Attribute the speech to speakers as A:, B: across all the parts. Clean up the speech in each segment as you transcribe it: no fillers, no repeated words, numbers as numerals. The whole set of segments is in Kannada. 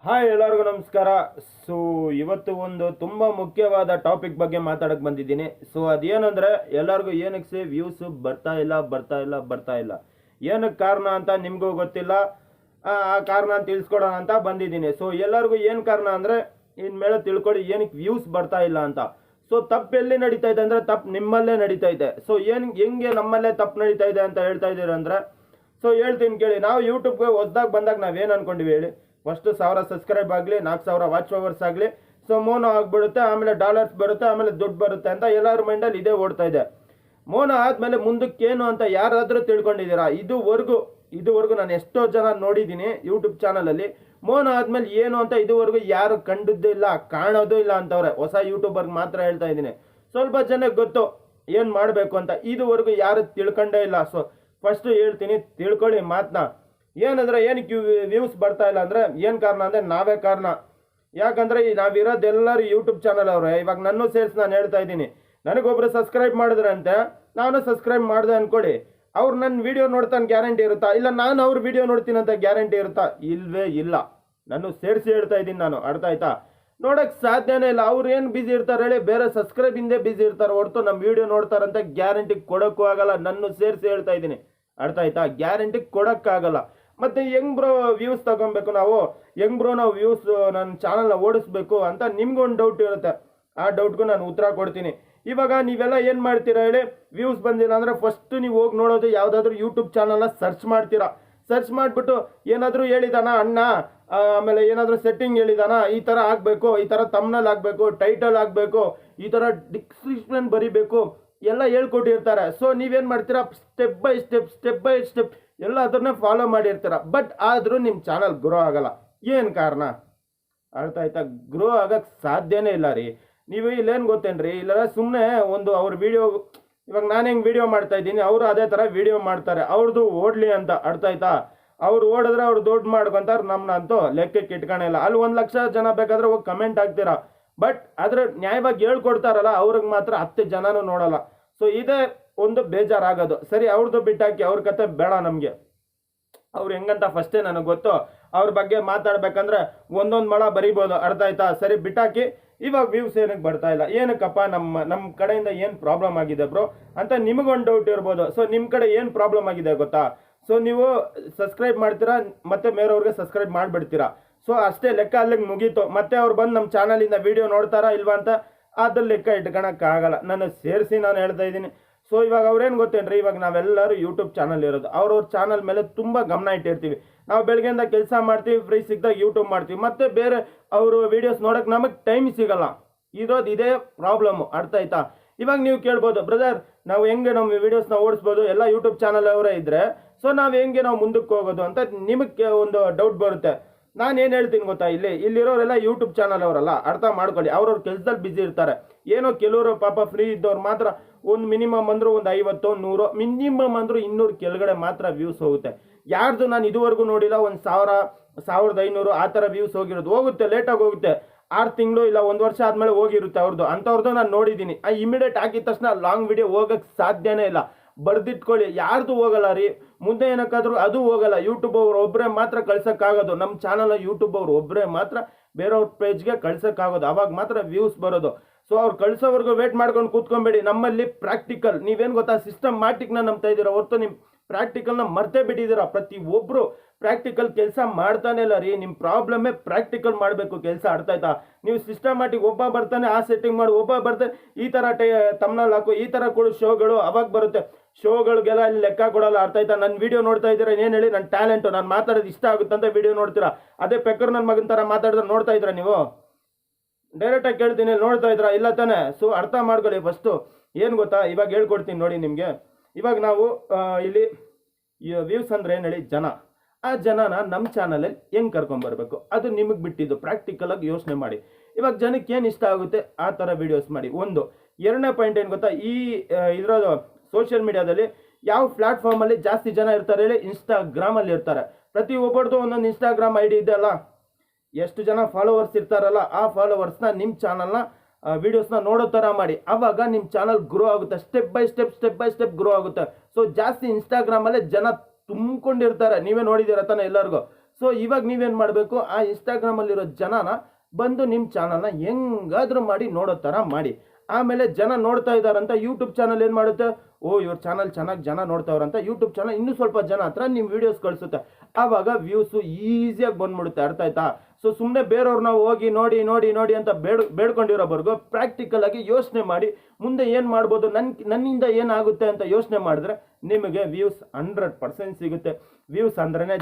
A: ಹಾಯ್ ಎಲ್ಲರಿಗೂ ನಮಸ್ಕಾರ. ಸೊ ಇವತ್ತು ಒಂದು ತುಂಬ ಮುಖ್ಯವಾದ ಟಾಪಿಕ್ ಬಗ್ಗೆ ಮಾತಾಡಕ್ಕೆ ಬಂದಿದ್ದೀನಿ. ಸೊ ಅದೇನಂದರೆ ಎಲ್ಲರಿಗೂ ಏನಕ್ಕೆ ವ್ಯೂಸ್ ಬರ್ತಾ ಇಲ್ಲ ಏನಕ್ಕೆ ಕಾರಣ ಅಂತ ನಿಮಗೂ ಗೊತ್ತಿಲ್ಲ. ಆ ಕಾರಣ ತಿಳಿಸ್ಕೊಡೋಣ ಅಂತ ಬಂದಿದ್ದೀನಿ. ಸೊ ಎಲ್ಲರಿಗೂ ಏನು ಕಾರಣ ಅಂದರೆ ಇನ್ಮೇಲೆ ತಿಳ್ಕೊಳ್ಳಿ ಏನಕ್ಕೆ ವ್ಯೂಸ್ ಬರ್ತಾ ಇಲ್ಲ ಅಂತ. ಸೊ ತಪ್ಪು ಎಲ್ಲಿ ನಡೀತಾ ಇದೆ ಅಂದರೆ ತಪ್ಪು ನಿಮ್ಮಲ್ಲೇ ನಡೀತಾ ಇದೆ. ಸೊ ಹೆಂಗೆ ನಮ್ಮಲ್ಲೇ ತಪ್ಪು ನಡೀತಾ ಇದೆ ಅಂತ ಹೇಳ್ತಾ ಇದ್ದೀರ ಅಂದರೆ ಸೊ ಹೇಳ್ತೀನಿ ಕೇಳಿ. ನಾವು ಯೂಟ್ಯೂಬ್ಗೆ ಹೊಸ್ದಾಗಿ ಬಂದಾಗ ನಾವೇನು ಅನ್ಕೊಂಡಿವಿ ಹೇಳಿ? ಫಸ್ಟ್ 1000 ಸಬ್ಸ್ಕ್ರೈಬ್ ಆಗಲಿ, 4000 ವಾಚ್ ಅವರ್ಸ್ ಆಗಲಿ, ಸೊ ಮೋನೋ ಆಗ್ಬಿಡುತ್ತೆ, ಆಮೇಲೆ ಡಾಲರ್ಸ್ ಬರುತ್ತೆ, ಆಮೇಲೆ ದುಡ್ಡು ಬರುತ್ತೆ ಅಂತ ಎಲ್ಲರ ಮೈಂಡಲ್ಲಿ ಇದೇ ಓಡ್ತಾ ಇದೆ. ಮೋನೋ ಆದಮೇಲೆ ಮುಂದಕ್ಕೇನು ಅಂತ ಯಾರಾದರೂ ತಿಳ್ಕೊಂಡಿದ್ದೀರಾ? ಇದುವರೆಗೂ ನಾನು ಎಷ್ಟೋ ಜನ ನೋಡಿದ್ದೀನಿ ಯೂಟ್ಯೂಬ್ ಚಾನಲಲ್ಲಿ. ಮೋನೋ ಆದಮೇಲೆ ಏನು ಅಂತ ಇದುವರೆಗೂ ಯಾರು ಕಂಡಿದ್ದು ಇಲ್ಲ, ಕಾಣೋದು ಇಲ್ಲ ಅಂತವ್ರೆ. ಹೊಸ ಯೂಟ್ಯೂಬರ್ಗೆ ಮಾತ್ರ ಹೇಳ್ತಾ ಇದ್ದೀನಿ. ಸ್ವಲ್ಪ ಜನಕ್ಕೆ ಗೊತ್ತು ಏನು ಮಾಡಬೇಕು ಅಂತ, ಇದುವರೆಗೂ ಯಾರು ತಿಳ್ಕೊಂಡೇ ಇಲ್ಲ. ಸೊ ಫಸ್ಟು ಹೇಳ್ತೀನಿ, ತಿಳ್ಕೊಳ್ಳಿ ಮಾತನ್ನ. ಏನಂದರೆ ಏನಕ್ಕೆ ವ್ಯೂಸ್ ಬರ್ತಾ ಇಲ್ಲ ಅಂದರೆ ಏನು ಕಾರಣ ಅಂದರೆ ನಾವೇ ಕಾರಣ. ಯಾಕಂದರೆ ನಾವಿರೋದೆಲ್ಲರೂ ಯೂಟ್ಯೂಬ್ ಚಾನಲ್ ಅವರೇ. ಇವಾಗ ನನ್ನೂ ಸೇರಿಸಿ ನಾನು ಹೇಳ್ತಾ ಇದ್ದೀನಿ. ನನಗೊಬ್ಬರು ಸಬ್ಸ್ಕ್ರೈಬ್ ಮಾಡಿದ್ರಂತೆ, ನಾನು ಸಬ್ಸ್ಕ್ರೈಬ್ ಮಾಡಿದೆ ಅಂದ್ಕೊಳ್ಳಿ, ಅವ್ರು ನನ್ನ ವೀಡಿಯೋ ನೋಡ್ತಾನೆ ಗ್ಯಾರಂಟಿ ಇರುತ್ತಾ? ಇಲ್ಲ ನಾನು ಅವ್ರ ವೀಡಿಯೋ ನೋಡ್ತೀನಿ ಅಂತ ಗ್ಯಾರಂಟಿ ಇರುತ್ತಾ? ಇಲ್ವೇ ಇಲ್ಲ. ನಾನು ಸೇರಿಸಿ ಹೇಳ್ತಾ ಇದ್ದೀನಿ ನಾನು. ಅರ್ಥ ಆಯ್ತಾ? ನೋಡೋಕ್ಕೆ ಸಾಧ್ಯನೇ ಇಲ್ಲ. ಅವ್ರು ಏನು ಬ್ಯುಸಿ ಇರ್ತಾರೆ ಹೇಳಿ? ಬೇರೆ ಸಬ್ಸ್ಕ್ರೈಬ್ ಹಿಂದೆ ಬ್ಯುಸಿ ಇರ್ತಾರೆ ಹೊರತು ನಮ್ಮ ವೀಡಿಯೋ ನೋಡ್ತಾರಂತ ಗ್ಯಾರಂಟಿ ಕೊಡೋಕ್ಕೂ ಆಗಲ್ಲ. ನನ್ನ ಸೇರಿಸಿ ಹೇಳ್ತಾ ಇದ್ದೀನಿ. ಅರ್ಥ ಆಯ್ತಾ? ಗ್ಯಾರಂಟಿ ಕೊಡೋಕ್ಕಾಗಲ್ಲ. ಮತ್ತೆ ಹೆಂಗ್ ಬ್ರೋ ವ್ಯೂಸ್ ತಗೊಬೇಕು ನಾವು? ಹೆಂಗ್ ಬ್ರೋ ನಾವು ವ್ಯೂಸ್ ನನ್ನ ಚಾನಲ್ನ ಓಡಿಸ್ಬೇಕು ಅಂತ ನಿಮ್ಗೊಂದು ಡೌಟ್ ಇರುತ್ತೆ. ಆ ಡೌಟ್ಗೂ ನಾನು ಉತ್ತರ ಕೊಡ್ತೀನಿ. ಇವಾಗ ನೀವೆಲ್ಲ ಏನು ಮಾಡ್ತೀರಾ ಹೇಳಿ? ವ್ಯೂಸ್ ಬಂದಿಲ್ಲ ಅಂದರೆ ಫಸ್ಟ್ ನೀವು ಹೋಗಿ ನೋಡೋದು ಯಾವುದಾದ್ರೂ ಯೂಟ್ಯೂಬ್ ಚಾನಲ್ನ ಸರ್ಚ್ ಮಾಡ್ತೀರಾ. ಸರ್ಚ್ ಮಾಡಿಬಿಟ್ಟು ಏನಾದರೂ ಹೇಳಿದಾನ ಅಣ್ಣ, ಆಮೇಲೆ ಏನಾದರೂ ಸೆಟ್ಟಿಂಗ್ ಹೇಳಿದಾನ, ಈ ಥರ ಆಗಬೇಕು, ಈ ಥರ ತಮ್ನಲ್ಲಿ ಆಗಬೇಕು, ಟೈಟಲ್ ಆಗಬೇಕು, ಈ ಥರ ಡಿಸ್ಕ್ರಿಪ್ಷನ್ ಬರಿಬೇಕು ಎಲ್ಲ ಹೇಳ್ಕೊಟ್ಟಿರ್ತಾರೆ. ಸೊ ನೀವೇನು ಮಾಡ್ತೀರಾ? ಸ್ಟೆಪ್ ಬೈ ಸ್ಟೆಪ್ ಎಲ್ಲ ಅದನ್ನೇ ಫಾಲೋ ಮಾಡಿರ್ತೀರ. ಬಟ್ ಆದರೂ ನಿಮ್ಮ ಚಾನಲ್ ಗ್ರೋ ಆಗಲ್ಲ. ಏನು ಕಾರಣ? ಅರ್ಥ ಆಯ್ತಾ? ಗ್ರೋ ಆಗಕ್ಕೆ ಸಾಧ್ಯನೇ ಇಲ್ಲ ರೀ. ನೀವು ಇಲ್ಲೇನು ಗೊತ್ತೇನ್ರಿ? ಇಲ್ಲ ಸುಮ್ಮನೆ ಒಂದು ಅವ್ರ ವಿಡಿಯೋ, ಇವಾಗ ನಾನು ಹೆಂಗೆ ವಿಡಿಯೋ ಮಾಡ್ತಾ ಇದ್ದೀನಿ, ಅವರು ಅದೇ ಥರ ವಿಡಿಯೋ ಮಾಡ್ತಾರೆ, ಅವ್ರದ್ದು ಓಡಲಿ ಅಂತ. ಅರ್ಥ ಆಯ್ತಾ? ಅವ್ರು ಓಡಿದ್ರೆ ಅವ್ರು ದುಡ್ಡು ಮಾಡ್ಕೊತಾರೆ, ನಮ್ಮನ್ನ ಅಂತೂ ಲೆಕ್ಕಕ್ಕೆ ಇಟ್ಕೊಳಿಲ್ಲ. ಅಲ್ಲಿ 1 ಲಕ್ಷ ಜನ ಬೇಕಾದ್ರೆ ಹೋಗಿ ಕಮೆಂಟ್ ಹಾಕ್ತೀರಾ. ಬಟ್ ಅದ್ರ ನ್ಯಾಯವಾಗಿ ಹೇಳ್ಕೊಡ್ತಾರಲ್ಲ ಅವ್ರಿಗೆ ಮಾತ್ರ 10 ಜನನೂ ನೋಡಲ್ಲ. ಸೊ ಇದೇ ಒಂದು ಬೇಜಾರಾಗೋದು. ಸರಿ, ಅವ್ರದ್ದು ಬಿಟ್ಟಾಕಿ, ಅವ್ರ ಕತೆ ಬೇಡ ನಮಗೆ. ಅವ್ರು ಹೆಂಗಂತ ಫಸ್ಟೇ ನನಗೆ ಗೊತ್ತು. ಅವ್ರ ಬಗ್ಗೆ ಮಾತಾಡ್ಬೇಕಂದ್ರೆ ಒಂದೊಂದು ಮಳ ಬರಿಬೋದು. ಅರ್ಥ ಆಯ್ತಾ? ಸರಿ, ಬಿಟ್ಟಾಕಿ. ಇವಾಗ ವ್ಯೂಸ್ ಏನಕ್ಕೆ ಬರ್ತಾ ಇಲ್ಲ? ಏನಕ್ಕಪ್ಪ? ನಮ್ಮ ಕಡೆಯಿಂದ ಏನು ಪ್ರಾಬ್ಲಮ್ ಆಗಿದೆ ಬ್ರೋ ಅಂತ ನಿಮಗೊಂದು ಡೌಟ್ ಇರ್ಬೋದು. ಸೊ ನಿಮ್ಮ ಕಡೆ ಏನು ಪ್ರಾಬ್ಲಮ್ ಆಗಿದೆ ಗೊತ್ತಾ? ಸೊ ನೀವು ಸಬ್ಸ್ಕ್ರೈಬ್ ಮಾಡ್ತೀರಾ, ಮತ್ತೆ ಬೇರೆಯವ್ರಿಗೆ ಸಬ್ಸ್ಕ್ರೈಬ್ ಮಾಡಿಬಿಡ್ತೀರಾ. ಸೊ ಅಷ್ಟೇ, ಲೆಕ್ಕ ಅಲ್ಲಿಗೆ ಮುಗೀತು. ಮತ್ತೆ ಅವ್ರು ಬಂದು ನಮ್ಮ ಚಾನಲಿಂದ ವೀಡಿಯೋ ನೋಡ್ತಾರಾ ಇಲ್ವಾ ಅಂತ ಅದ್ರ ಲೆಕ್ಕ ಇಟ್ಕೊಳಕ್ಕಾಗಲ್ಲ. ನಾನು ಸೇರಿಸಿ ನಾನು ಹೇಳ್ತಾ ಇದ್ದೀನಿ. ಸೊ ಇವಾಗ ಅವ್ರೇನು ಗೊತ್ತೇನ್ರಿ? ಇವಾಗ ನಾವೆಲ್ಲರೂ ಯೂಟ್ಯೂಬ್ ಚಾನಲ್ ಇರೋದು, ಅವ್ರವ್ರ ಚಾನಲ್ ಮೇಲೆ ತುಂಬ ಗಮನ ಇಟ್ಟಿರ್ತೀವಿ. ನಾವು ಬೆಳಗ್ಗೆಯಿಂದ ಕೆಲಸ ಮಾಡ್ತೀವಿ, ಫ್ರೀ ಸಿಕ್ಕಿದಾಗ ಯೂಟ್ಯೂಬ್ ಮಾಡ್ತೀವಿ, ಮತ್ತೆ ಬೇರೆ ಅವರು ವೀಡಿಯೋಸ್ ನೋಡೋಕೆ ನಮಗೆ ಟೈಮ್ ಸಿಗಲ್ಲ. ಇದೇ ಪ್ರಾಬ್ಲಮ್ಮು. ಅರ್ಥ ಆಯ್ತಾ? ಇವಾಗ ನೀವು ಕೇಳ್ಬೋದು, ಬ್ರದರ್ ನಾವು ಹೆಂಗೆ ನಮ್ಮ ವೀಡಿಯೋಸ್ನ ಓಡಿಸ್ಬೋದು, ಎಲ್ಲ ಯೂಟ್ಯೂಬ್ ಚಾನಲ್ ಅವರೇ ಇದ್ದರೆ, ಸೊ ನಾವು ಮುಂದಕ್ಕೆ ಹೋಗೋದು ಅಂತ ನಿಮಗೆ ಒಂದು ಡೌಟ್ ಬರುತ್ತೆ. ನಾನು ಏನು ಹೇಳ್ತೀನಿ ಗೊತ್ತಾ? ಇಲ್ಲಿರೋರೆಲ್ಲ ಯೂಟ್ಯೂಬ್ ಚಾನಲ್ ಅವರಲ್ಲ. ಅರ್ಥ ಮಾಡ್ಕೊಳ್ಳಿ. ಅವ್ರವ್ರ ಕೆಲಸದಲ್ಲಿ ಬ್ಯುಸಿ ಇರ್ತಾರೆ. ಏನೋ ಕೆಲವರು ಪಾಪ ಫ್ರೀ ಇದ್ದವ್ರು ಮಾತ್ರ ಒಂದು ಮಿನಿಮಮ್ ಅಂದರೂ ಒಂದು 50, 100, ಮಿನಿಮಮ್ ಅಂದರೂ 200 ಕೆಳಗಡೆ ಮಾತ್ರ ವ್ಯೂಸ್ ಹೋಗುತ್ತೆ. ಯಾರ್ದು ನಾನು ಇದುವರೆಗೂ ನೋಡಿಲ್ಲ 1000, 1500 ಆ ಥರ ವ್ಯೂಸ್ ಹೋಗುತ್ತೆ. ಲೇಟಾಗಿ ಹೋಗುತ್ತೆ. 6 ತಿಂಗಳು ಇಲ್ಲ 1 ವರ್ಷ ಆದಮೇಲೆ ಹೋಗಿರುತ್ತೆ ಅವ್ರದ್ದು. ಅಂಥವ್ರದ್ದು ನಾನು ನೋಡಿದ್ದೀನಿ. ಇಮಿಡಿಯೇಟ್ ಹಾಕಿದ ತಕ್ಷಣ ಲಾಂಗ್ ವಿಡಿಯೋ ಹೋಗೋಕ್ಕೆ ಸಾಧ್ಯನೇ ಇಲ್ಲ. ಬರ್ದಿಟ್ಕೊಳ್ಳಿ, ಯಾರ್ದು ಹೋಗಲ್ಲ ರೀ. ಮುಂದೆ ಏನಕ್ಕಾದ್ರೂ ಅದು ಹೋಗಲ್ಲ. ಯೂಟ್ಯೂಬ್ ಅವ್ರು ಒಬ್ಬರೇ ಮಾತ್ರ ಕಳ್ಸೋಕ್ಕಾಗೋದು. ನಮ್ಮ ಚಾನಲ್ ಯೂಟ್ಯೂಬ್ ಅವ್ರು ಒಬ್ಬರೇ ಮಾತ್ರ ಬೇರೆಯವ್ರ ಪೇಜ್ಗೆ ಕಳ್ಸೋಕ್ಕಾಗೋದು. ಅವಾಗ ಮಾತ್ರ ವ್ಯೂಸ್ ಬರೋದು. ಸೊ ಅವ್ರು ಕಳ್ಸೋವರೆಗೂ ವೇಟ್ ಮಾಡ್ಕೊಂಡು ಕೂತ್ಕೊಂಬೇಡಿ. ನಮ್ಮಲ್ಲಿ ಪ್ರಾಕ್ಟಿಕಲ್, ನೀವೇನು ಗೊತ್ತಾ, ಸಿಸ್ಟಮ್ಯಾಟಿಕ್ನ ನಂಬ್ತಾ ಇದ್ದೀರಾ ಹೊರತು ನಿಮ್ಮ ಪ್ರಾಕ್ಟಿಕಲ್ನ ಮರ್ತೇ ಬಿಟ್ಟಿದ್ದೀರಾ. ಪ್ರತಿಯೊಬ್ಬರು ಪ್ರಾಕ್ಟಿಕಲ್ ಕೆಲಸ ಮಾಡ್ತಾನೆ ಇಲ್ಲ ರೀ. ನಿಮ್ಮ ಪ್ರಾಬ್ಲಮ್ಮೇ ಪ್ರಾಕ್ಟಿಕಲ್ ಮಾಡಬೇಕು ಕೆಲಸ. ಅರ್ಥ ಆಯ್ತಾ? ನೀವು ಸಿಸ್ಟಮ್ಯಾಟಿಕ್ ಒಬ್ಬ ಬರ್ತಾನೆ ಆ ಸೆಟ್ಟಿಂಗ್ ಮಾಡಿ, ಒಬ್ಬ ಬರ್ತಾನೆ ಈ ಥರ ತಮ್ನಲ್ಲಿ ಹಾಕು, ಈ ಥರ ಕೊಡು ಶೋಗಳು, ಅವಾಗ ಬರುತ್ತೆ. ಶೋಗಳಿಗೆಲ್ಲ ಇಲ್ಲಿ ಲೆಕ್ಕ ಕೊಡಲ್ಲ. ಅರ್ಥ ಆಯ್ತಾ? ನನ್ನ ವೀಡಿಯೋ ನೋಡ್ತಾ ಇದ್ದೀರಾ, ಏನು ಹೇಳಿ? ನನ್ನ ಟ್ಯಾಲೆಂಟು, ನಾನು ಮಾತಾಡೋದು ಇಷ್ಟ ಆಗುತ್ತಂತ ವೀಡಿಯೋ ನೋಡ್ತೀರಾ. ಅದೇ ಪೆಕ್ಕರ್ ನನ್ನ ಮಗನ ಥರ ಮಾತಾಡಿದ್ರೆ ನೋಡ್ತಾ ಇದ್ದೀರಾ ನೀವು? ಡೈರೆಕ್ಟಾಗಿ ಕೇಳ್ತೀನಿ, ನೋಡ್ತಾ ಇದ್ರಾ? ಇಲ್ಲ ತಾನೆ? ಸೊ ಅರ್ಥ ಮಾಡ್ಕೊಳ್ಳಿ ಫಸ್ಟು. ಏನು ಗೊತ್ತಾ, ಇವಾಗ ಹೇಳ್ಕೊಡ್ತೀನಿ ನೋಡಿ ನಿಮಗೆ. ಇವಾಗ ನಾವು ಇಲ್ಲಿ ವ್ಯೂಸ್ ಅಂದರೆ ಏನು ಹೇಳಿ? ಜನ. ಆ ಜನನ ನಮ್ಮ ಚಾನಲಲ್ಲಿ ಹೆಂಗೆ ಕರ್ಕೊಂಬರ್ಬೇಕು ಅದು ನಿಮಗೆ ಬಿಟ್ಟಿದ್ದು. ಪ್ರಾಕ್ಟಿಕಲಾಗಿ ಯೋಚನೆ ಮಾಡಿ. ಇವಾಗ ಜನಕ್ಕೆ ಏನು ಇಷ್ಟ ಆಗುತ್ತೆ ಆ ಥರ ವೀಡಿಯೋಸ್ ಮಾಡಿ. ಒಂದು. ಎರಡನೇ ಪಾಯಿಂಟ್ ಏನು ಗೊತ್ತಾ? ಇದ್ರದ್ದು ಸೋಷಿಯಲ್ ಮೀಡಿಯಾದಲ್ಲಿ ಯಾವ ಪ್ಲ್ಯಾಟ್ಫಾರ್ಮಲ್ಲಿ ಜಾಸ್ತಿ ಜನ ಇರ್ತಾರೆ ಹೇಳಿ? ಇನ್ಸ್ಟಾಗ್ರಾಮಲ್ಲಿ ಇರ್ತಾರೆ. ಪ್ರತಿಯೊಬ್ಬರದ್ದು ಒಂದೊಂದು ಇನ್ಸ್ಟಾಗ್ರಾಮ್ ಐ ಡಿ ಇದೆ ಅಲ್ಲ. ಎಷ್ಟು ಜನ ಫಾಲೋವರ್ಸ್ ಇರ್ತಾರಲ್ಲ, ಆ ಫಾಲೋವರ್ಸ್ನ ನಿಮ್ಮ ಚಾನಲ್ನ ವೀಡಿಯೋಸ್ನ ನೋಡೋ ಥರ ಮಾಡಿ. ಆವಾಗ ನಿಮ್ಮ ಚಾನಲ್ ಗ್ರೋ ಆಗುತ್ತೆ. ಸ್ಟೆಪ್ ಬೈ ಸ್ಟೆಪ್ ಗ್ರೋ ಆಗುತ್ತೆ. ಸೊ ಜಾಸ್ತಿ ಇನ್ಸ್ಟಾಗ್ರಾಮಲ್ಲೇ ಜನ ತುಂಬಿಕೊಂಡಿರ್ತಾರೆ. ನೀವೇ ನೋಡಿದ್ದೀರ ತಾನೆ ಎಲ್ಲರಿಗೂ. ಸೊ ಇವಾಗ ನೀವೇನು ಮಾಡಬೇಕು, ಆ ಇನ್ಸ್ಟಾಗ್ರಾಮಲ್ಲಿರೋ ಜನನ ಬಂದು ನಿಮ್ಮ ಚಾನಲ್ನ ಹೆಂಗಾದ್ರೂ ಮಾಡಿ ನೋಡೋ ಥರ ಮಾಡಿ. ಆಮೇಲೆ ಜನ ನೋಡ್ತಾ ಇದ್ದಾರಂತ ಯೂಟ್ಯೂಬ್ ಚಾನಲ್ ಏನು ಮಾಡುತ್ತೆ, ಓ ಇವ್ರ ಚಾನಲ್ ಚೆನ್ನಾಗಿ ಜನ ನೋಡ್ತಾವ್ರಂತ ಯೂಟ್ಯೂಬ್ ಚಾನಲ್ ಇನ್ನೂ ಸ್ವಲ್ಪ ಜನ ಹತ್ರ ನಿಮ್ಮ ವೀಡಿಯೋಸ್ ಕಳಿಸುತ್ತೆ. ಆವಾಗ ವ್ಯೂಸು ಈಸಿಯಾಗಿ ಬಂದ್ಬಿಡುತ್ತೆ. ಅರ್ಥ ಆಯ್ತಾ? ಸೊ ಸುಮ್ಮನೆ ಬೇರೆಯವ್ರನ್ನ ಹೋಗಿ ನೋಡಿ ನೋಡಿ ನೋಡಿ ಅಂತ ಬೇಡ್ಕೊಂಡಿರೋವರೆಗೂ ಪ್ರಾಕ್ಟಿಕಲ್ ಆಗಿ ಯೋಚನೆ ಮಾಡಿ ಮುಂದೆ ಏನು ಮಾಡ್ಬೋದು, ನನ್ನಿಂದ ಏನಾಗುತ್ತೆ ಅಂತ ಯೋಚನೆ ಮಾಡಿದ್ರೆ ನಿಮಗೆ ವ್ಯೂಸ್ 100% ಸಿಗುತ್ತೆ. ವ್ಯೂಸ್ ಅಂದ್ರೇ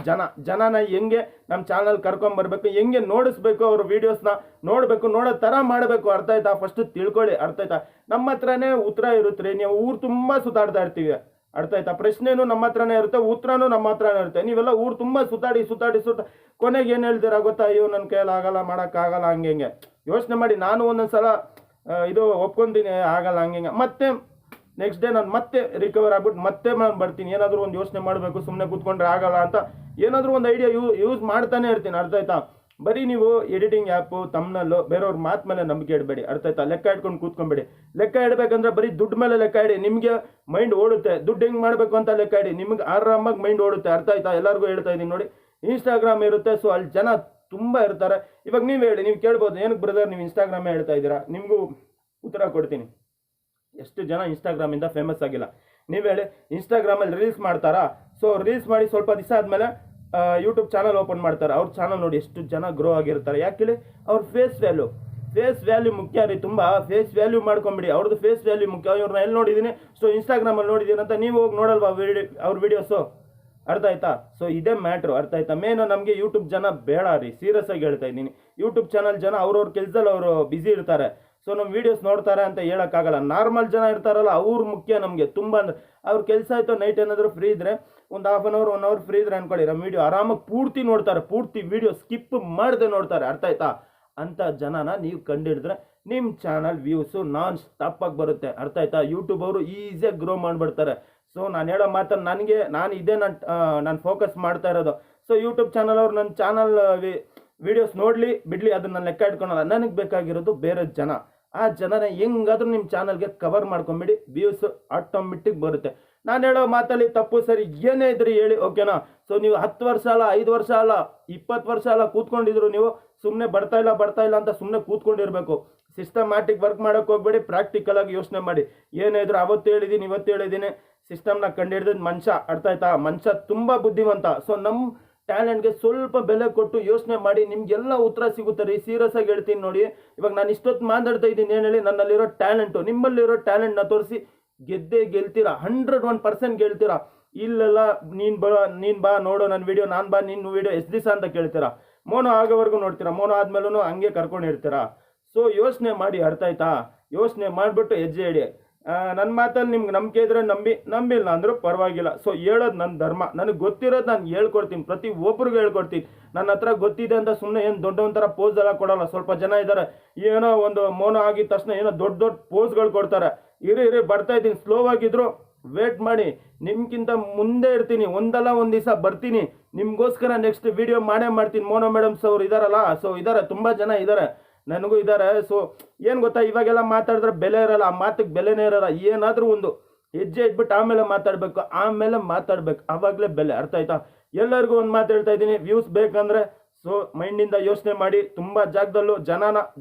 A: ಜನನ ಹೆಂಗೆ ನಮ್ಮ ಚಾನಲ್ ಕರ್ಕೊಂಬರ್ಬೇಕು, ಹೆಂಗೆ ನೋಡಿಸ್ಬೇಕು, ಅವ್ರ ವೀಡಿಯೋಸ್ನ ನೋಡಬೇಕು, ನೋಡೋ ಥರ ಮಾಡಬೇಕು. ಅರ್ಥ ಆಯ್ತಾ? ಫಸ್ಟ್ ತಿಳ್ಕೊಳ್ಳಿ. ಅರ್ಥ ಆಯ್ತಾ? ನಮ್ಮ ಹತ್ರನೇ ಉತ್ತರ ಇರುತ್ತೆ ರೀ. ನೀವು ಊರು ತುಂಬ ಸುತ್ತಾಡ್ತಾ ಇರ್ತೀವಿ. ಅರ್ಥ ಆಯ್ತಾ? ಪ್ರಶ್ನೆನೂ ನಮ್ಮ ಹತ್ರನೇ ಇರುತ್ತೆ, ಉತ್ತರನೂ ನಮ್ಮ ಹತ್ರನೇ ಇರುತ್ತೆ. ನೀವೆಲ್ಲ ಊರು ತುಂಬ ಸುತ್ತಾಡಿ ಕೊನೆಗೆ ಏನು ಹೇಳ್ತೀರಾ ಗೊತ್ತಾ? ಅಯ್ಯೋ ನನ್ನ ಕೈಯಲ್ಲಿ ಆಗಲ್ಲ, ಮಾಡೋಕ್ಕಾಗಲ್ಲ, ಹಂಗೆ ಯೋಚನೆ ಮಾಡಿ. ನಾನು ಒಂದೊಂದ್ಸಲ ಇದು ಒಪ್ಕೊತೀನಿ, ಆಗಲ್ಲ ಹಂಗೆ. ಮತ್ತೆ ನೆಕ್ಸ್ಟ್ ಡೇ ನಾನು ಮತ್ತೆ ರಿಕವರ್ ಆಗ್ಬಿಟ್ಟು ಮತ್ತೆ ನಾನು ಬರ್ತೀನಿ. ಏನಾದರೂ ಒಂದು ಯೋಚನೆ ಮಾಡಬೇಕು, ಸುಮ್ಮನೆ ಕೂತ್ಕೊಂಡ್ರೆ ಆಗಲ್ಲ ಅಂತ ಏನಾದರೂ ಒಂದು ಐಡಿಯಾ ಯೂಸ್ ಮಾಡ್ತಾನೆ ಇರ್ತೀನಿ. ಅರ್ಥ ಆಯ್ತಾ? ಬರೀ ನೀವು ಎಡಿಟಿಂಗ್ ಆ್ಯಪು ತಮ್ಮನಲ್ಲೂ ಬೇರೆಯವ್ರ ಮಾತು ಮೇಲೆ ನಂಬಿಕೆ ಇಡಬೇಡಿ. ಅರ್ಥ ಆಯ್ತಾ? ಲೆಕ್ಕ ಇಟ್ಕೊಂಡು ಕೂತ್ಕೊಂಬೇಡಿ. ಲೆಕ್ಕ ಇಡಬೇಕಂದ್ರೆ ಬರೀ ದುಡ್ಡು ಮೇಲೆ ಲೆಕ್ಕ ಇಡಿ, ನಿಮಗೆ ಮೈಂಡ್ ಓಡುತ್ತೆ. ದುಡ್ಡು ಹೆಂಗೆ ಮಾಡಬೇಕು ಅಂತ ಲೆಕ್ಕ ಇಡಿ, ನಿಮ್ಗೆ ಆರಾಮಾಗಿ ಮೈಂಡ್ ಓಡುತ್ತೆ. ಅರ್ಥ ಆಯ್ತಾ? ಎಲ್ಲರಿಗೂ ಹೇಳ್ತಾ ಇದ್ದೀನಿ ನೋಡಿ, ಇನ್ಸ್ಟಾಗ್ರಾಮ್ ಇರುತ್ತೆ, ಸೊ ಅಲ್ಲಿ ಜನ ತುಂಬ ಇರ್ತಾರೆ. ಇವಾಗ ನೀವು ಹೇಳಿ, ನೀವು ಕೇಳ್ಬೋದು, ಏನಕ್ಕೆ ಬ್ರದರ್ ನೀವು ಇನ್ಸ್ಟಾಗ್ರಾಮೇ ಹೇಳ್ತಾ ಇದ್ದೀರಾ? ನಿಮಗೂ ಉತ್ತರ ಕೊಡ್ತೀನಿ. ಎಷ್ಟು ಜನ ಇನ್ಸ್ಟಾಗ್ರಾಮಿಂದ ಫೇಮಸ್ ಆಗಿಲ್ಲ? ನೀವು ಹೇಳಿ, ಇನ್ಸ್ಟಾಗ್ರಾಮಲ್ಲಿ ರೀಲ್ಸ್ ಮಾಡ್ತಾರಾ? ಸೊ ರೀಲ್ಸ್ ಮಾಡಿ ಸ್ವಲ್ಪ ದಿವಸ ಆದಮೇಲೆ ಯೂಟ್ಯೂಬ್ ಚಾನಲ್ ಓಪನ್ ಮಾಡ್ತಾರೆ. ಅವ್ರ ಚಾನಲ್ ನೋಡಿ ಎಷ್ಟು ಜನ ಗ್ರೋ ಆಗಿರ್ತಾರೆ. ಯಾಕೆ ಹೇಳಿ? ಅವ್ರ ಫೇಸ್ ವ್ಯಾಲ್ಯೂ ಮುಖ್ಯ ರೀ. ತುಂಬ ಫೇಸ್ ವ್ಯಾಲ್ಯೂ ಮಾಡ್ಕೊಂಬಿಡಿ. ಅವ್ರದ್ದು ಫೇಸ್ ವ್ಯಾಲ್ಯೂ ಮುಖ್ಯ. ಇವ್ರನ್ನ ಎಲ್ಲಿ ನೋಡಿದ್ದೀನಿ, ಸೊ ಇನ್ಸ್ಟಾಗ್ರಾಮಲ್ಲಿ ನೋಡಿದ್ದೀನಿ ಅಂತ ನೀವು ಹೋಗಿ ನೋಡಲ್ವಾ ಅವ್ರ ವೀಡಿಯೋಸು? ಅರ್ಥ ಆಯ್ತಾ? ಸೊ ಇದೇ ಮ್ಯಾಟ್ರು. ಅರ್ಥ ಆಯ್ತಾ? ಮೇನು ನಮಗೆ ಯೂಟ್ಯೂಬ್ ಜನ ಬೇಡ ರೀ, ಸೀರಿಯಸ್ ಆಗಿ ಹೇಳ್ತಾ ಇದ್ದೀನಿ. ಯೂಟ್ಯೂಬ್ ಚಾನಲ್ ಜನ ಅವ್ರವ್ರ ಕೆಲಸದಲ್ಲಿ ಅವರು ಬ್ಯುಸಿ ಇರ್ತಾರೆ. ಸೊ ನಮ್ಮ ವೀಡಿಯೋಸ್ ನೋಡ್ತಾರೆ ಅಂತ ಹೇಳೋಕ್ಕಾಗಲ್ಲ. ನಾರ್ಮಲ್ ಜನ ಇರ್ತಾರಲ್ಲ, ಅವ್ರು ಮುಖ್ಯ ನಮಗೆ ತುಂಬ. ಅಂದರೆ ಅವ್ರ ಕೆಲಸ ಆಯಿತು, ನೈಟ್ ಏನಾದರೂ ಫ್ರೀ ಇದ್ದರೆ ಒಂದು half an hour 1 hour free ಇದ್ರೆ ಅನ್ಕೊಳ್ಳಿ, ನಮ್ಮ ವೀಡಿಯೋ ಆರಾಮಾಗಿ ಪೂರ್ತಿ ನೋಡ್ತಾರೆ, ಪೂರ್ತಿ ವೀಡಿಯೋ ಸ್ಕಿಪ್ ಮಾಡದೆ ನೋಡ್ತಾರೆ. ಅರ್ಥ ಆಯ್ತಾ? ಅಂಥ ಜನನ ನೀವು ಕಂಡಿಡಿದ್ರೆ ನಿಮ್ಮ ಚಾನಲ್ ವ್ಯೂಸು ನಾನ್ ಸ್ಟಾಪಾಗಿ ಬರುತ್ತೆ. ಅರ್ಥ ಆಯ್ತಾ? ಯೂಟ್ಯೂಬ್ ಅವರು ಈಸಿಯಾಗಿ ಗ್ರೋ ಮಾಡಿಬಿಡ್ತಾರೆ. ಸೊ ನಾನು ಹೇಳೋ ಮಾತನ್ನು ನಾನು ಫೋಕಸ್ ಮಾಡ್ತಾ ಇರೋದು. ಸೊ ಯೂಟ್ಯೂಬ್ ಚಾನಲ್ ಅವ್ರು ನನ್ನ ಚಾನಲ್ ವೀಡಿಯೋಸ್ ನೋಡಲಿ ಬಿಡಲಿ ಅದನ್ನ ನಾನು ಲೆಕ್ಕ ಇಟ್ಕೊಳಲ್ಲ. ನನಗೆ ಬೇಕಾಗಿರೋದು ಬೇರೆ ಜನ. ಆ ಜನನ ಹೆಂಗಾದ್ರೂ ನಿಮ್ಮ ಚಾನಲ್ಗೆ ಕವರ್ ಮಾಡ್ಕೊಂಬಿಡಿ, ವ್ಯೂಸ್ ಆಟೋಮೆಟಿಕ್ ಬರುತ್ತೆ. ನಾನು ಹೇಳೋ ಮಾತಲ್ಲಿ ತಪ್ಪು ಸರಿ ಏನೇ ಇದ್ರಿ ಹೇಳಿ, ಓಕೆನಾ? ಸೊ ನೀವು 10 ವರ್ಷ ಅಲ್ಲ, 5 ವರ್ಷ ಅಲ್ಲ, 20 ವರ್ಷ ಅಲ್ಲ ಕೂತ್ಕೊಂಡಿದ್ರು, ನೀವು ಸುಮ್ಮನೆ ಬರ್ತಾ ಇಲ್ಲ ಅಂತ ಸುಮ್ಮನೆ ಕೂತ್ಕೊಂಡಿರ್ಬೇಕು. ಸಿಸ್ಟಮ್ಯಾಟಿಕ್ ವರ್ಕ್ ಮಾಡೋಕೆ ಹೋಗ್ಬೇಡಿ, ಪ್ರಾಕ್ಟಿಕಲ್ ಆಗಿ ಯೋಚನೆ ಮಾಡಿ. ಏನೇ ಇದ್ರು ಅವತ್ತು ಹೇಳಿದ್ದೀನಿ, ಇವತ್ತು ಹೇಳಿದ್ದೀನಿ, ಸಿಸ್ಟಮ್ನ ಕಂಡುಹಿಡಿದ ಮನುಷ್ಯ. ಅರ್ಥ ಆಯ್ತಾ? ಮನುಷ್ಯ ತುಂಬ ಬುದ್ಧಿವಂತ. ಸೊ ನಮ್ಮ ಟ್ಯಾಲೆಂಟ್ಗೆ ಸ್ವಲ್ಪ ಬೆಲೆ ಕೊಟ್ಟು ಯೋಚನೆ ಮಾಡಿ, ನಿಮಗೆಲ್ಲ ಉತ್ತರ ಸಿಗುತ್ತೆ ರೀ. ಸೀರಿಯಸ್ ಆಗಿ ಹೇಳ್ತೀನಿ ನೋಡಿ. ಇವಾಗ ನಾನು ಇಷ್ಟೊತ್ತು ಮಾತಾಡ್ತಾ ಇದ್ದೀನಿ, ಏನು ಹೇಳಿ? ನನ್ನಲ್ಲಿರೋ ಟ್ಯಾಲೆಂಟು, ನಿಮ್ಮಲ್ಲಿರೋ ಟ್ಯಾಲೆಂಟ್ನ ತೋರಿಸಿ ಗೆಲ್ತೀರಾ. 101% ಗೆಲ್ತೀರಾ. ಇಲ್ಲೆಲ್ಲ ನೀನು ಬಾ ನೋಡು ನನ್ನ ವೀಡಿಯೋ, ನಾನು ಬಾ ನಿನ್ನ ವೀಡಿಯೋ ಎಷ್ಟು ದಿವಸ ಅಂತ ಕೇಳ್ತೀರಾ. ಮೋನೋ ಆಗೋವರೆಗೂ ನೋಡ್ತೀರಾ, ಮೋನೋ ಆದ್ಮೇಲೂ ಹಂಗೆ ಕರ್ಕೊಂಡಿರ್ತೀರಾ. ಸೊ ಯೋಚನೆ ಮಾಡಿ. ಅರ್ಥ ಆಯ್ತಾ? ಯೋಚನೆ ಮಾಡಿಬಿಟ್ಟು ಹೆಜ್ಜೆ ಇಡಿ. ನನ್ನ ಮಾತಲ್ಲಿ ನಿಮ್ಗೆ ನಂಬಿಕೆ ಇದ್ರೆ ನಂಬಿಲ್ಲ ಅಂದರೂ ಪರವಾಗಿಲ್ಲ. ಸೊ ಹೇಳೋದು ನನ್ನ ಧರ್ಮ. ನನಗೆ ಗೊತ್ತಿರೋದು ನಾನು ಹೇಳ್ಕೊಡ್ತೀನಿ, ಪ್ರತಿ ಒಬ್ರಿಗೂ ಹೇಳ್ಕೊಡ್ತೀನಿ. ನನ್ನ ಹತ್ರ ಗೊತ್ತಿದೆ ಅಂತ ಸುಮ್ಮನೆ ಏನು ದೊಡ್ಡವಂಥರ ಪೋಸ್ ಎಲ್ಲ ಕೊಡೋಲ್ಲ. ಸ್ವಲ್ಪ ಜನ ಇದ್ದಾರೆ, ಏನೋ ಒಂದು ಮೋನೋ ಆಗಿದ ತಕ್ಷಣ ಏನೋ ದೊಡ್ಡ ಪೋಸ್ಗಳು ಕೊಡ್ತಾರೆ. ಇರಿ ಬರ್ತಾ ಇದ್ದೀನಿ, ಸ್ಲೋ ಆಗಿದ್ರು ವೇಟ್ ಮಾಡಿ, ನಿಮ್ಗಿಂತ ಮುಂದೆ ಇರ್ತೀನಿ. ಒಂದಲ್ಲ ಒಂದು ದಿವಸ ಬರ್ತೀನಿ ನಿಮಗೋಸ್ಕರ. ನೆಕ್ಸ್ಟ್ ವಿಡಿಯೋ ಮಾಡ್ತೀನಿ. ಮೋನೋ ಮೇಡಮ್ಸ್ ಅವ್ರು ಇದ್ದಾರಲ್ಲ, ಸೊ ಇದ್ದಾರೆ, ತುಂಬ ಜನ ಇದ್ದಾರೆ, ನನಗೂ ಇದ್ದಾರೆ. ಸೊ ಏನು ಗೊತ್ತಾ, ಇವಾಗೆಲ್ಲ ಮಾತಾಡಿದ್ರೆ ಬೆಲೆ ಇರಲ್ಲ, ಆ ಮಾತಿಗೆ ಬೆಲೆನೇ ಇರಲ್ಲ. ಏನಾದರೂ ಒಂದು ಹೆಜ್ಜೆ ಇಟ್ಬಿಟ್ಟು ಆಮೇಲೆ ಮಾತಾಡಬೇಕು, ಆವಾಗಲೇ ಬೆಲೆ. ಅರ್ಥ ಆಯ್ತಾ? ಎಲ್ಲರಿಗೂ ಒಂದು ಮಾತು ಹೇಳ್ತಾ ಇದ್ದೀನಿ, ವ್ಯೂಸ್ ಬೇಕಂದರೆ ಸೊ ಮೈಂಡಿಂದ ಯೋಚನೆ ಮಾಡಿ. ತುಂಬ ಜಾಗದಲ್ಲೂ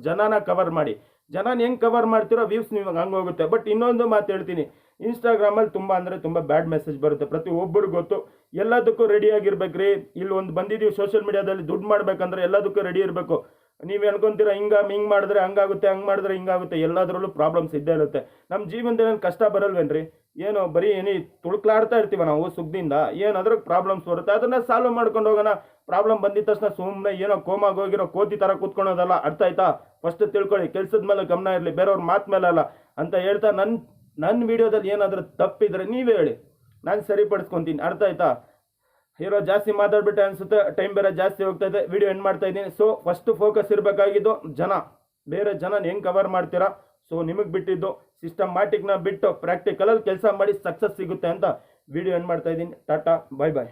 A: ಜನನ ಕವರ್ ಮಾಡಿ. ಜನನ ಹೆಂಗೆ ಕವರ್ ಮಾಡ್ತೀರೋ ವ್ಯೂಸ್ ನೀವು ಹಂಗೆ ಹೋಗುತ್ತೆ. ಬಟ್ ಇನ್ನೊಂದು ಮಾತು ಹೇಳ್ತೀನಿ, ಇನ್ಸ್ಟಾಗ್ರಾಮಲ್ಲಿ ತುಂಬ ಬ್ಯಾಡ್ ಮೆಸೇಜ್ ಬರುತ್ತೆ. ಪ್ರತಿ ಒಬ್ಬರು ಗೊತ್ತು. ಎಲ್ಲದಕ್ಕೂ ರೆಡಿ ಆಗಿರ್ಬೇಕ್ರಿ. ಇಲ್ಲಿ ಒಂದು ಬಂದಿದ್ದೀವಿ ಸೋಷಿಯಲ್ ಮೀಡಿಯಾದಲ್ಲಿ ದುಡ್ಡು ಮಾಡ್ಬೇಕಂದ್ರೆ ಎಲ್ಲದಕ್ಕೂ ರೆಡಿ ಇರಬೇಕು. ನೀವು ಅನ್ಕೊಂತೀರ ಹಿಂಗೆ ಮಾಡಿದ್ರೆ ಹಂಗಾಗುತ್ತೆ, ಹಂಗೆ ಮಾಡಿದ್ರೆ ಹಿಂಗಾಗುತ್ತೆ. ಎಲ್ಲದರಲ್ಲೂ ಪ್ರಾಬ್ಲಮ್ಸ್ ಇದ್ದೇ ಇರುತ್ತೆ. ನಮ್ಮ ಜೀವನದಲ್ಲಿ ಏನು ಕಷ್ಟ ಬರಲ್ವೇನ್ರಿ? ಏನೋ ಬರೀ ತುಳುಕ್ಲಾಡ್ತಾ ಇರ್ತೀವ ನಾವು ಸುಖದಿಂದ. ಏನಾದ್ರೂ ಪ್ರಾಬ್ಲಮ್ಸ್ ಬರುತ್ತೆ, ಅದನ್ನು ಸಾಲ್ವ್ ಮಾಡ್ಕೊಂಡು ಹೋಗೋಣ. ಪ್ರಾಬ್ಲಮ್ ಬಂದಿದ ತಕ್ಷಣ ಸುಮ್ಮನೆ ಏನೋ ಕೋಮಾಗಿ ಹೋಗಿರೋ ಕೋತಿ ಥರ ಕೂತ್ಕೊಳೋದಲ್ಲ. ಅರ್ಥ ಆಯ್ತಾ? ಫಸ್ಟ್ ತಿಳ್ಕೊಳ್ಳಿ, ಕೆಲಸದ ಮೇಲೆ ಗಮನ ಇರಲಿ, ಬೇರೆಯವ್ರ ಮಾತು ಮೇಲೆ ಅಲ್ಲ ಅಂತ ಹೇಳ್ತಾ, ನನ್ನ ವಿಡಿಯೋದಲ್ಲಿ ಏನಾದರೂ ತಪ್ಪಿದ್ರೆ ನೀವೇ ಹೇಳಿ, ನಾನು ಸರಿಪಡಿಸ್ಕೊತೀನಿ. ಅರ್ಥ ಆಯ್ತಾ? ಹೀರೋ ಜಾಸ್ತಿ ಮಾತಾಡ್ಬಿಟ್ಟೆ ಅನ್ಸುತ್ತೆ, ಟೈಮ್ ಬೇರೆ ಜಾಸ್ತಿ ಹೋಗ್ತಾ ಇದೆ, ವಿಡಿಯೋ ಎಂಡ್ ಮಾಡ್ತಾ ಇದ್ದೀನಿ. ಸೊ ಫಸ್ಟ್ ಫೋಕಸ್ ಇರಬೇಕಾಗಿದ್ದು ಬೇರೆ ಜನ ಹೆಂಗೆ ಕವರ್ ಮಾಡ್ತೀರಾ. ಸೊ ನಿಮಗೆ ಬಿಟ್ಟಿದ್ದು ಸಿಸ್ಟಮ್ಯಾಟಿಕ್ನ ಬಿಟ್ಟು ಪ್ರಾಕ್ಟಿಕಲಲ್ಲಿ ಕೆಲಸ ಮಾಡಿ ಸಕ್ಸಸ್ ಸಿಗುತ್ತೆ ಅಂತ ವಿಡಿಯೋ ಎಂಡ್ ಮಾಡ್ತಾ ಇದ್ದೀನಿ. ಟಾಟಾ, ಬಾಯ್.